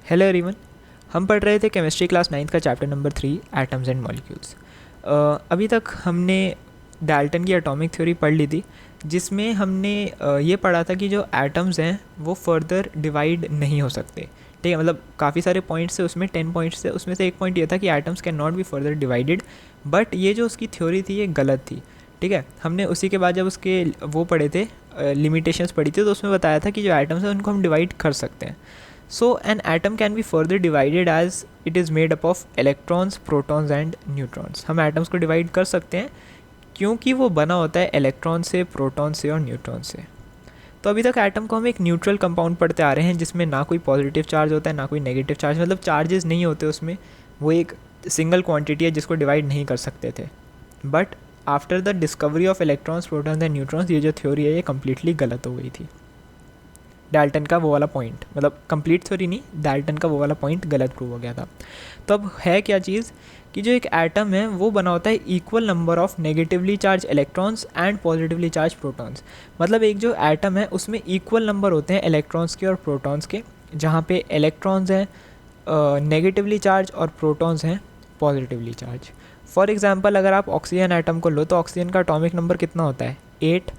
Hello everyone. हम पढ़ रहे थे केमिस्ट्री क्लास 9th का chapter number 3 atoms and molecules. अभी तक हमने डाल्टन की एटॉमिक थ्योरी पढ़ ली थी, जिसमें हमने ये पढ़ा था कि जो एटम्स हैं वो फर्दर डिवाइड नहीं हो सकते। ठीक है, मतलब काफ़ी सारे पॉइंट्स थे उसमें, 10 पॉइंट्स थे। उसमें से एक पॉइंट ये था कि atoms can not be further divided, but ये जो उसकी थ्योरी थी ये गलत थी। ठीक है, हमने उसी के बाद जब उसके वो पढ़े थे, लिमिटेशंस पढ़ी थी, तो उसमें बताया था कि जो एटम्स हैं उनको हम डिवाइड कर सकते हैं। So an atom can be further divided as it is made up of electrons, protons and neutrons. हम atoms को divide कर सकते हैं क्योंकि वो बना होता है इलेक्ट्रॉन से, प्रोटॉन से और न्यूट्रॉन से। तो अभी तक एटम को हम एक न्यूट्रल कंपाउंड पढ़ते आ रहे हैं, जिसमें ना कोई पॉजिटिव चार्ज होता है ना कोई नेगेटिव चार्ज, मतलब चार्जेस नहीं होते उसमें। वो एक सिंगल क्वांटिटी है जिसको डिवाइड नहीं कर सकते थे। But after the discovery of electrons, protons and neutrons, ये जो थ्योरी है ये कम्प्लीटली गलत हो गई थी। डाल्टन का वो वाला पॉइंट, मतलब कंप्लीट थ्योरी नहीं, डाल्टन का वो वाला पॉइंट गलत प्रूव हो गया था। तो अब है क्या चीज़ कि जो एक एटम है वो बना होता है equal number of negatively charge electrons and positively charge protons. मतलब एक जो एटम है उसमें इक्वल नंबर होते हैं इलेक्ट्रॉन्स के और प्रोटॉन्स के, जहाँ पे इलेक्ट्रॉन्स हैं नेगेटिवली चार्ज और प्रोटॉन्स हैं पॉजिटिवली चार्ज। फॉर एग्जांपल अगर आप ऑक्सीजन एटम को लो तो ऑक्सीजन का एटॉमिक नंबर कितना होता है? 8।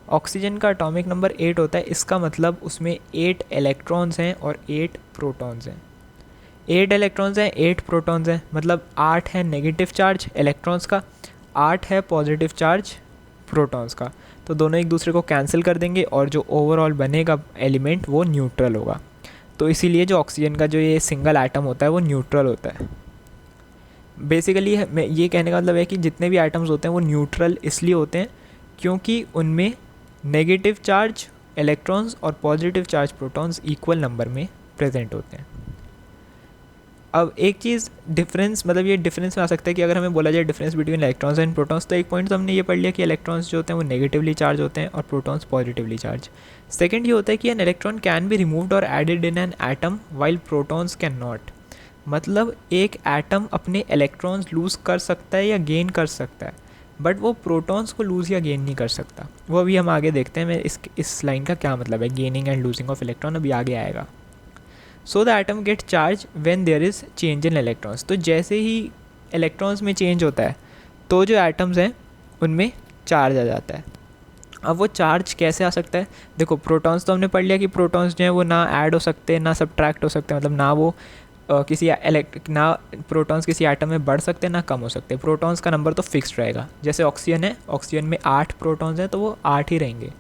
ऑक्सीजन का एटॉमिक नंबर 8 होता है। इसका मतलब उसमें 8 इलेक्ट्रॉन्स हैं और 8 प्रोटॉन्स हैं। 8 इलेक्ट्रॉन्स हैं, 8 प्रोटॉन्स हैं, मतलब 8 है नेगेटिव चार्ज इलेक्ट्रॉन्स का, 8 है पॉजिटिव चार्ज प्रोटॉन्स का। तो दोनों एक दूसरे को कैंसिल कर देंगे और जो ओवरऑल बनेगा एलिमेंट वो न्यूट्रल होगा। तो इसीलिए जो ऑक्सीजन का जो ये सिंगल एटम होता है वो न्यूट्रल होता है। बेसिकली मैं ये कहने का मतलब है कि जितने भी एटम्स होते हैं वो न्यूट्रल इसलिए होते हैं क्योंकि उनमें नेगेटिव चार्ज इलेक्ट्रॉन्स और positive charge protons equal number में प्रेजेंट होते हैं। अब एक चीज़ डिफरेंस, मतलब ये डिफरेंस में आ सकता है कि अगर हमें बोला जाए difference between electrons and protons, तो एक पॉइंट तो हमने ये पढ़ लिया कि इलेक्ट्रॉन्स जो होते हैं वो नेगेटिवली चार्ज होते हैं और प्रोटॉन्स पॉजिटिवली चार्ज। सेकेंड ये होता है कि an electron can be removed और added in an atom while protons can not. मतलब एक एटम अपने इलेक्ट्रॉन्स लूज़ कर सकता है या गेन कर सकता है, बट वो प्रोटॉन्स को लूज़ या गेन नहीं कर सकता। वो अभी हम आगे देखते हैं। मैं इस लाइन का क्या मतलब है, gaining and losing of electron, अभी आगे आएगा। So the atom get charge when there is change in electrons. तो जैसे ही इलेक्ट्रॉन्स में चेंज होता है तो जो एटम्स हैं उनमें चार्ज आ जाता है। अब वो चार्ज कैसे आ सकता है? देखो, प्रोटॉन्स तो हमने पढ़ लिया कि प्रोटॉन्स जो हैं वो ना ऐड हो सकते ना सब्ट्रैक्ट हो सकते, मतलब ना वो ना प्रोटॉन्स किसी एटम में बढ़ सकते ना कम हो सकते। प्रोटॉन्स का नंबर तो फिक्स्ड रहेगा। जैसे ऑक्सीजन है, ऑक्सीजन में 8 प्रोटॉन्स हैं तो वो 8 ही रहेंगे।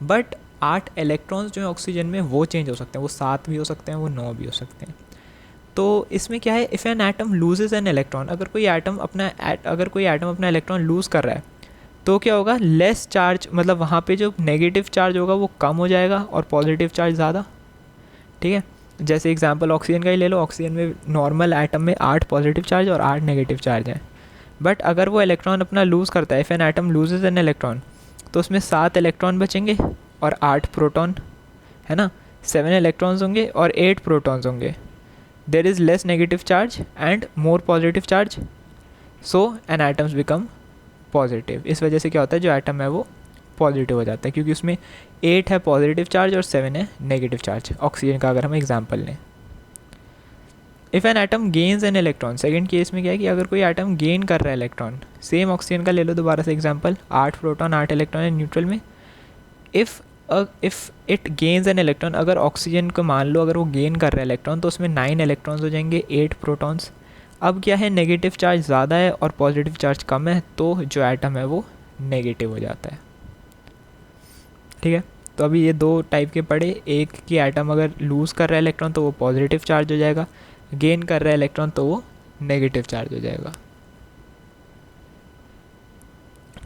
बट 8 इलेक्ट्रॉन्स जो है ऑक्सीजन में वो चेंज हो सकते हैं, वो 7 भी हो सकते हैं, वो 9 भी हो सकते हैं। तो इसमें क्या है, if an atom loses an electron, अगर कोई एटम अपना इलेक्ट्रॉन लूज़ कर रहा है तो क्या होगा, लेस चार्ज, मतलब वहाँ पे जो नेगेटिव चार्ज होगा वो कम हो जाएगा और पॉजिटिव चार्ज ज़्यादा। ठीक है, जैसे एग्जांपल ऑक्सीजन का ही ले लो। ऑक्सीजन में नॉर्मल एटम में 8 पॉजिटिव चार्ज और 8 नेगेटिव चार्ज हैं। बट अगर वो इलेक्ट्रॉन अपना लूज़ करता है, if an atom loses an electron, तो उसमें 7 इलेक्ट्रॉन बचेंगे और 8 प्रोटॉन, है ना। 7 इलेक्ट्रॉन्स होंगे और 8 प्रोटॉन्स होंगे। There is less negative charge and more positive charge, so an atoms become positive. इस वजह से क्या होता है, जो एटम है वो पॉजिटिव हो जाता है, क्योंकि उसमें 8 है पॉजिटिव चार्ज और 7 है नेगेटिव चार्ज। ऑक्सीजन का अगर हम एग्जांपल लें, if an atom gains an electron, second case में क्या है कि अगर कोई एटम गेन कर रहा है इलेक्ट्रॉन, सेम ऑक्सीजन का ले लो दोबारा से एग्जांपल, 8 प्रोटॉन 8 इलेक्ट्रॉन है न्यूट्रल में। If it gains an electron, अगर ऑक्सीजन को मान लो अगर वो गेन कर रहा है इलेक्ट्रॉन, तो उसमें 9 इलेक्ट्रॉन्स हो जाएंगे, 8 प्रोटॉन्स। अब क्या है, नेगेटिव चार्ज ज़्यादा है और पॉजिटिव चार्ज कम है, तो जो एटम है वो नेगेटिव हो जाता है। ठीक है, तो अभी ये 2 टाइप के पढ़े। एक कि एटम अगर लूज़ कर रहा है इलेक्ट्रॉन तो वो पॉजिटिव चार्ज हो जाएगा, गेन कर रहा है इलेक्ट्रॉन तो वो नेगेटिव चार्ज हो जाएगा।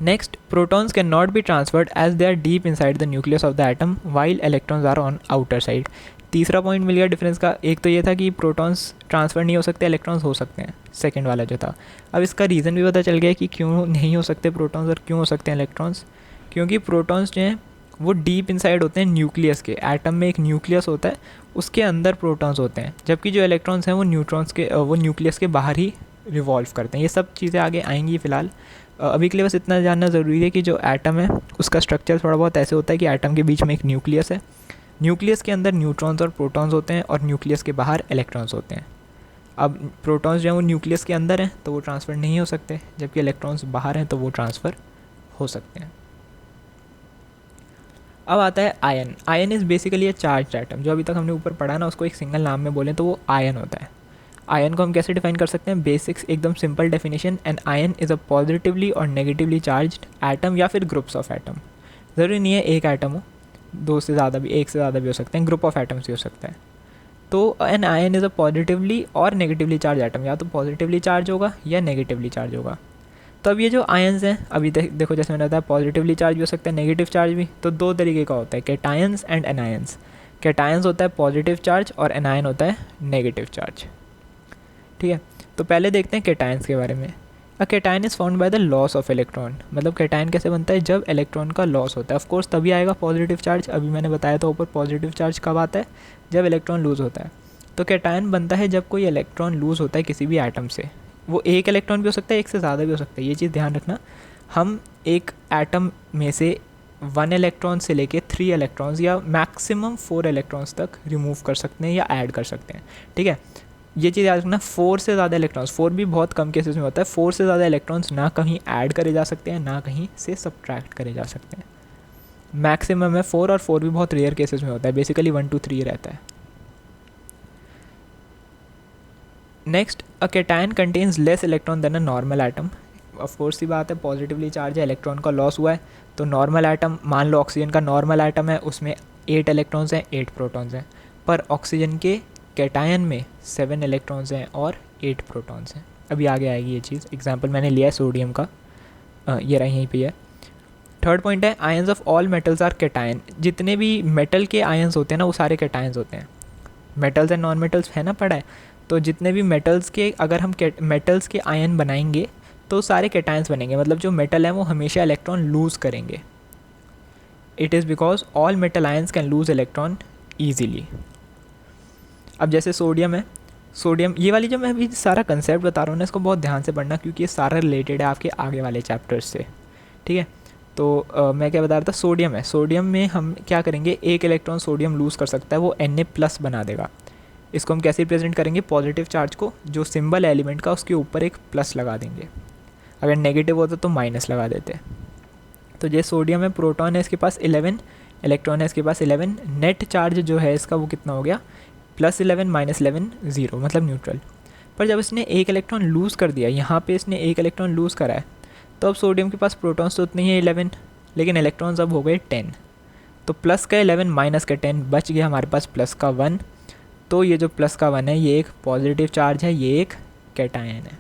Next, protons can not be transferred as they are deep inside the nucleus of the atom while electrons are on outer side. तीसरा पॉइंट मिल गया डिफरेंस का। एक तो ये था कि प्रोटॉन्स ट्रांसफ़र नहीं हो सकते, इलेक्ट्रॉन्स हो सकते हैं, सेकेंड वाला जो था। अब इसका रीज़न भी पता चल गया कि क्यों नहीं हो सकते प्रोटॉन्स और क्यों हो सकते हैं इलेक्ट्रॉन्स। क्योंकि प्रोटॉन्स जो हैं वो डीप इनसाइड होते हैं न्यूक्लियस के। एटम में एक न्यूक्लियस होता है, उसके अंदर प्रोटॉन्स होते हैं, जबकि जो इलेक्ट्रॉन्स हैं वो न्यूक्लियस के बाहर ही रिवॉल्व करते हैं। ये सब चीज़ें आगे आएंगी फ़िलहाल। अभी के लिए बस इतना जानना ज़रूरी है कि जो एटम है उसका स्ट्रक्चर थोड़ा बहुत ऐसे होता है कि एटम के बीच में एक न्यूक्लियस है, न्यूक्लियस के अंदर न्यूट्रॉन्स और प्रोटॉन्स होते हैं और न्यूक्लियस के बाहर इलेक्ट्रॉन्स होते हैं। अब प्रोटॉन्स जो हैं वो न्यूक्लियस के अंदर हैं तो वो ट्रांसफ़र नहीं हो सकते, जबकि इलेक्ट्रॉन्स बाहर हैं तो वो ट्रांसफ़र हो सकते हैं। अब आता है ion. Ion is basically A charge atom. जो अभी तक हमने ऊपर पढ़ा ना, उसको एक सिंगल नाम में बोलें तो वो आयन होता है। आयन को हम कैसे डिफाइन कर सकते हैं? बेसिक्स, एकदम simple definition, an ion is a positively और नेगेटिवली चार्ज्ड एटम या फिर ग्रुप्स ऑफ एटम। ज़रूरी नहीं है एक एटम हो, दो से ज़्यादा भी, एक से ज़्यादा भी हो सकते हैं, ग्रुप ऑफ एटम्स भी हो सकता है। तो an ion is a positively और नेगेटिवली चार्ज एटम, या तो पॉजिटिवली चार्ज होगा या नेगेटिवली चार्ज होगा। तो अब ये जो आयन्स हैं, अभी देखो जैसे मैंने बताया पॉजिटिवली चार्ज भी हो सकता है, नेगेटिव चार्ज भी। तो दो तरीके का होता है, कैटायंस एंड एनायंस। कैटायंस होता है पॉजिटिव चार्ज और एनायन होता है नेगेटिव चार्ज। ठीक है, तो पहले देखते हैं कैटायंस के बारे में। A cation is found by the loss of electron. मतलब कैटायन कैसे बनता है? जब इलेक्ट्रॉन का लॉस होता है। ऑफ कोर्स तभी आएगा पॉजिटिव चार्ज। अभी मैंने बताया था ऊपर, पॉजिटिव चार्ज कब आता है? जब इलेक्ट्रॉन लूज़ होता है। तो कैटायन बनता है जब कोई इलेक्ट्रॉन लूज़ होता है किसी भी एटम से। वो एक इलेक्ट्रॉन भी हो सकता है, एक से ज़्यादा भी हो सकता है, ये चीज़ ध्यान रखना। हम एक एटम में से 1 इलेक्ट्रॉन से लेके 3 इलेक्ट्रॉन्स या मैक्सिमम 4 इलेक्ट्रॉन्स तक रिमूव कर सकते हैं या ऐड कर सकते हैं। ठीक है, ये चीज़ याद रखना। 4 से ज़्यादा इलेक्ट्रॉन्स, 4 भी बहुत कम केसेस में होता है, 4 से ज़्यादा इलेक्ट्रॉन्स ना कहीं ऐड करे जा सकते हैं ना कहीं से सब्ट्रैक्ट करे जा सकते हैं। मैक्सिमम है 4, और 4 भी बहुत रेयर केसेस में होता है, बेसिकली 1 to 3 रहता है। Next, a cation contains less electron than a normal atom. Of course सी बात है, पॉजिटिवली चार्ज है, इलेक्ट्रॉन का लॉस हुआ है, तो नॉर्मल एटम, मान लो ऑक्सीजन का नॉर्मल एटम है, उसमें 8 इलेक्ट्रॉन्स हैं, 8 प्रोटॉन्स हैं। पर ऑक्सीजन के कैटायन में 7 इलेक्ट्रॉन्स हैं और 8 प्रोटॉन्स हैं। अभी आगे आएगी ये चीज़। एग्जाम्पल मैंने लिया है सोडियम का, ये रहा यहीं पे है। थर्ड पॉइंट है, ions of all metals are cation. जितने भी मेटल के आयंस होते हैं ना, वो सारे कैटायंस होते हैं। मेटल्स एंड नॉन मेटल्स है ना, पढ़ा है। तो जितने भी मेटल्स के, अगर हम मेटल्स के आयन बनाएंगे तो सारे कैटायंस बनेंगे। मतलब जो मेटल है वो हमेशा इलेक्ट्रॉन लूज़ करेंगे। It is because all metal ions can lose electron easily. अब जैसे सोडियम है, सोडियम, ये वाली जो मैं अभी सारा कंसेप्ट बता रहा हूँ ना, इसको बहुत ध्यान से पढ़ना, क्योंकि ये सारा रिलेटेड है आपके आगे वाले चैप्टर्स से। ठीक है, तो मैं क्या बता रहा था, सोडियम है। सोडियम में हम क्या करेंगे, एक इलेक्ट्रॉन सोडियम लूज़ कर सकता है, वो Na+ बना देगा। इसको हम कैसे रिप्रेजेंट करेंगे? पॉजिटिव चार्ज को, जो सिंबल है एलिमेंट का, उसके ऊपर एक प्लस लगा देंगे। अगर नेगेटिव होता तो माइनस लगा देते। तो ये सोडियम है, प्रोटॉन है इसके पास 11, इलेक्ट्रॉन है इसके पास 11। नेट चार्ज जो है इसका वो कितना हो गया? +11 -11 0, मतलब न्यूट्रल। पर जब इसने एक इलेक्ट्रॉन लूज़ कर दिया, यहाँ पे इसने एक इलेक्ट्रॉन लूज़ करा है, तो अब सोडियम के पास प्रोटॉन्स तो उतने ही है 11, लेकिन इलेक्ट्रॉन्स अब हो गए 10। तो प्लस का 11 माइनस का 10, बच गया हमारे पास प्लस का 1। तो ये जो प्लस का 1 है, ये एक पॉजिटिव चार्ज है, ये एक कैटायन है।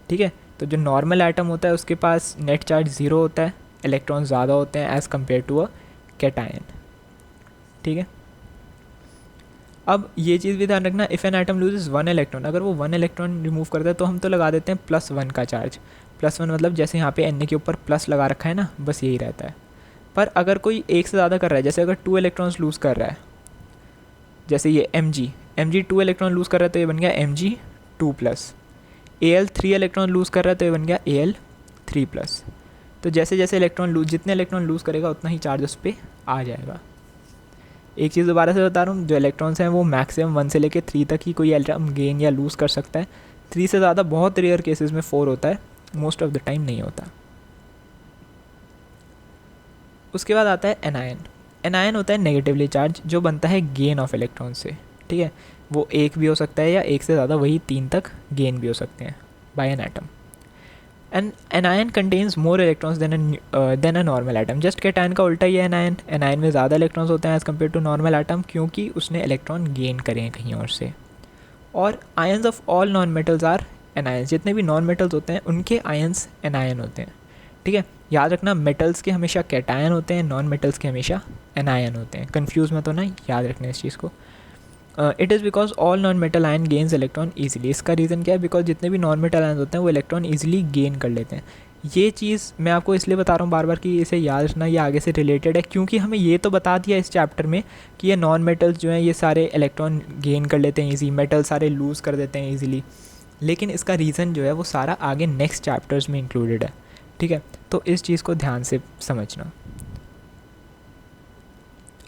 ठीक है, तो जो नॉर्मल एटम होता है उसके पास नेट चार्ज 0 होता है, इलेक्ट्रॉन ज़्यादा होते हैं as compare to a cation. ठीक है, अब ये चीज़ भी ध्यान रखना, if an atom loses 1 electron, अगर वो 1 इलेक्ट्रॉन रिमूव करता है तो हम तो लगा देते हैं +1 का चार्ज। +1 मतलब जैसे यहाँ पे Na के ऊपर प्लस लगा रखा है ना, बस यही रहता है। पर अगर कोई एक से ज़्यादा कर रहा है, जैसे अगर 2 इलेक्ट्रॉन्स लूज़ कर रहा है, जैसे ये Mg 2 इलेक्ट्रॉन लूज़ कर रहा है तो ये बन गया Mg2+। Al 3 इलेक्ट्रॉन लूज़ कर रहा है तो ये बन गया Al3+। तो जैसे जैसे जितने इलेक्ट्रॉन लूज़ करेगा उतना ही चार्ज उस पर आ जाएगा। एक चीज़ दोबारा से बता रहा हूँ, जो इलेक्ट्रॉन्स हैं वो मैक्सिमम 1 से लेकर 3 तक ही कोई एटम गेन या लूज़ कर सकता है। 3 से ज़्यादा बहुत रेयर केसेस में 4 होता है, मोस्ट ऑफ द टाइम नहीं होता। उसके बाद आता है एनायन। एनायन होता है नेगेटिवली चार्ज, जो बनता है गेन ऑफ इलेक्ट्रॉन से। ठीक है, वो एक भी हो सकता है या एक से ज़्यादा, वही 3 तक गेन भी हो सकते हैं by an atom. And anion contains more electrons than a normal atom. Just cation का उल्टा ही है एनायन। एनायन में ज़्यादा इलेक्ट्रॉन्स होते हैं as compare to normal atom, क्योंकि उसने इलेक्ट्रॉन गेन करे हैं कहीं और से। और ions of all non metals are anions. जितने भी नॉन मेटल्स होते हैं उनके आयंस एनायन होते हैं। ठीक है, याद रखना, मेटल्स के हमेशा कैटायन होते हैं, नॉन मेटल्स के हमेशा एनायन होते हैं। कन्फ्यूज़ मत होना, याद रखना इस चीज़ को। It is because all non metal ion gains electron easily. इसका रीज़न क्या है? बिकॉज जितने भी नॉन मेटल आयन होते हैं वो इलेक्ट्रॉन ईजिली गेन कर लेते हैं। ये चीज़ मैं आपको इसलिए बता रहा हूँ बार बार कि इसे याद रखना, ये आगे से रिलेटेड है, क्योंकि हमें ये तो बता दिया इस चैप्टर में कि ये नॉन मेटल्स जो हैं ये सारे इलेक्ट्रॉन गेन कर लेते हैं ईजी, मेटल सारे लूज़ कर देते हैं ईजिली, लेकिन इसका रीज़न जो है वो सारा आगे नेक्स्ट चैप्टर्स में इंक्लूडेड है। ठीक है, तो इस चीज़ को ध्यान से समझना।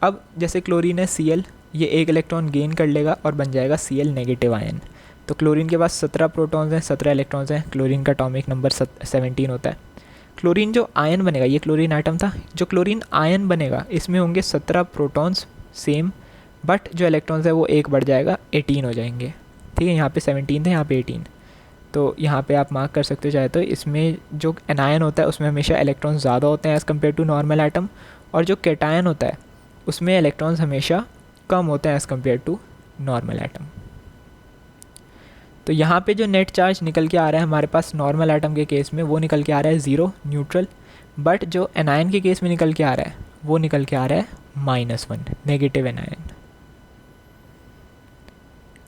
अब जैसे क्लोरीन है Cl, ये एक इलेक्ट्रॉन गेन कर लेगा और बन जाएगा Cl नेगेटिव आयन। तो क्लोरीन के पास 17 प्रोटॉन्स हैं, 17 इलेक्ट्रॉन्स हैं, क्लोरीन का एटॉमिक नंबर 17 होता है। क्लोरीन जो आयन बनेगा, ये क्लोरीन आइटम था, जो क्लोरीन आयन बनेगा इसमें होंगे 17 प्रोटॉन्स सेम, बट जो इलेक्ट्रॉन्स है वो एक बढ़ जाएगा, 18 हो जाएंगे। ठीक है, यहाँ पे 17 थे, यहाँ पे 18। तो यहाँ पे आप मार्क कर सकते हो चाहे तो, इसमें जो एनायन होता है उसमें हमेशा इलेक्ट्रॉन्स ज़्यादा होते हैं as compare to normal atom, और जो कैटायन होता है उसमें इलेक्ट्रॉन्स हमेशा कम होते हैं as compare to normal atom. तो यहाँ पे जो नेट चार्ज निकल के आ रहा है हमारे पास नॉर्मल आइटम के केस में, वो निकल के आ रहा है 0 न्यूट्रल, बट जो एनायन के केस में निकल के आ रहा है वो निकल के आ रहा है -1 नेगेटिव एनायन।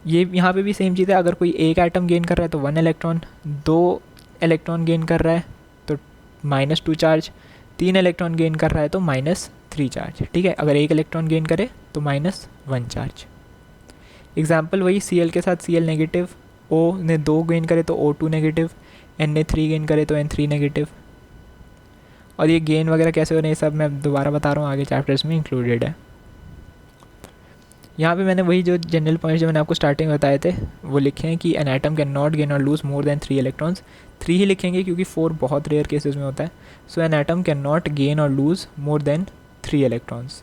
ये यहाँ पे भी सेम चीज़ है, अगर कोई एक एटम गेन कर रहा है तो 1 इलेक्ट्रॉन, 2 इलेक्ट्रॉन गेन कर रहा है तो -2 चार्ज, 3 इलेक्ट्रॉन गेन कर रहा है तो -3 चार्ज। ठीक है, अगर एक इलेक्ट्रॉन गेन करे तो -1 चार्ज। एग्जाम्पल वही Cl के साथ Cl नेगेटिव, O ने 2 गेन करे तो O2 नेगेटिव, N ने 3 गेन करे तो N3 नेगेटिव। और ये गेन वगैरह कैसे हो रहे हैं सब मैं दोबारा बता रहा हूँ, आगे चैप्टर्स में इंक्लूडेड है। यहाँ पे मैंने वही जो जनरल पॉइंट्स जो मैंने आपको स्टार्टिंग में बताए थे वो लिखे हैं कि an atom can not gain और लूज मोर देन 3 इलेक्ट्रॉन्स। 3 ही लिखेंगे क्योंकि 4 बहुत रेयर केसेस में होता है। So an atom can not gain और lose more than 3 electrons.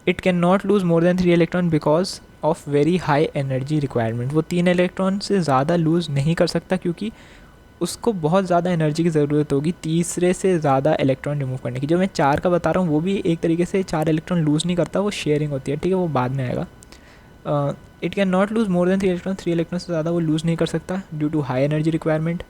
It can not lose more than 3 electron because of very high energy requirement. वो 3 इलेक्ट्रॉन से ज़्यादा लूज़ नहीं कर सकता क्योंकि उसको बहुत ज़्यादा एनर्जी की ज़रूरत होगी तीसरे से ज़्यादा इलेक्ट्रॉन रिमूव करने की। जो मैं 4 का बता रहा हूँ वो भी एक तरीके से 4 इलेक्ट्रॉन लूज़ नहीं करता, वो शेयरिंग होती है। ठीक है, वो बाद में आएगा। It can not lose more than 3 electron, 3 electron से ज़्यादा वो लूज़ नहीं कर सकता due to high energy requirement.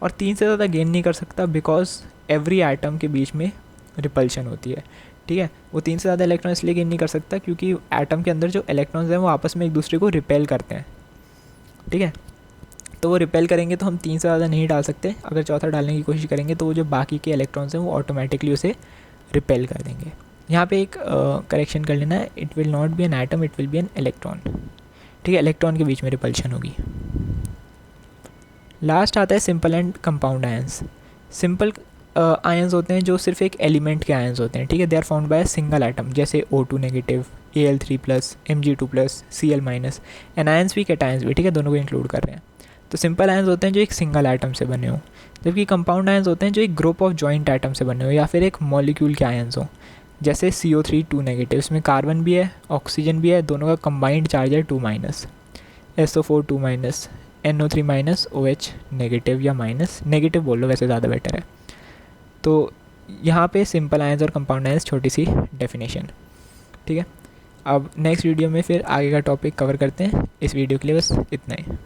और 3 से ज़्यादा गेन नहीं कर सकता बिकॉज एवरी आइटम के बीच में रिपल्शन होती है। ठीक है, वो 3 से ज़्यादा इलेक्ट्रॉन इसलिए गेन नहीं कर सकता क्योंकि एटम के अंदर जो इलेक्ट्रॉन्स हैं वो आपस में एक दूसरे को रिपेल करते हैं। ठीक है, तो वो रिपेल करेंगे तो हम 3 से ज़्यादा नहीं डाल सकते। अगर चौथा डालने की कोशिश करेंगे तो वो जो बाकी के इलेक्ट्रॉन्स हैं वो ऑटोमेटिकली उसे रिपेल कर देंगे। यहाँ पे एक करेक्शन कर लेना है, it will not be an atom, it will be an electron. ठीक है, इलेक्ट्रॉन के बीच में रिपल्शन होगी। लास्ट आता है simple and compound ions. Simple ions होते हैं जो सिर्फ एक एलिमेंट के आयंस होते हैं। ठीक है, they are found by single atom, जैसे O2 negative, Al3+, Mg2+, Cl-। Anions भी कैटायंस भी, ठीक है, दोनों को इंक्लूड कर रहे हैं। तो सिंपल आयंस होते हैं जो एक सिंगल एटम से बने हों, जबकि कंपाउंड आयंस होते हैं जो एक ग्रुप ऑफ जॉइंट एटम से बने हो या फिर एक मॉलिक्यूल के आयंस हों, जैसे CO3 2 नेगेटिव, इसमें कार्बन भी है ऑक्सीजन भी है, दोनों का कंबाइंड चार्ज है 2-, SO4 2-, NO3- OH नेगेटिव या माइनस, नेगेटिव बोल लो वैसे ज़्यादा बेटर है। तो यहाँ पे सिंपल आयंस और कंपाउंड आयंस छोटी सी डेफिनेशन। ठीक है, अब नेक्स्ट वीडियो में फिर आगे का टॉपिक कवर करते हैं। इस वीडियो के लिए बस इतना ही।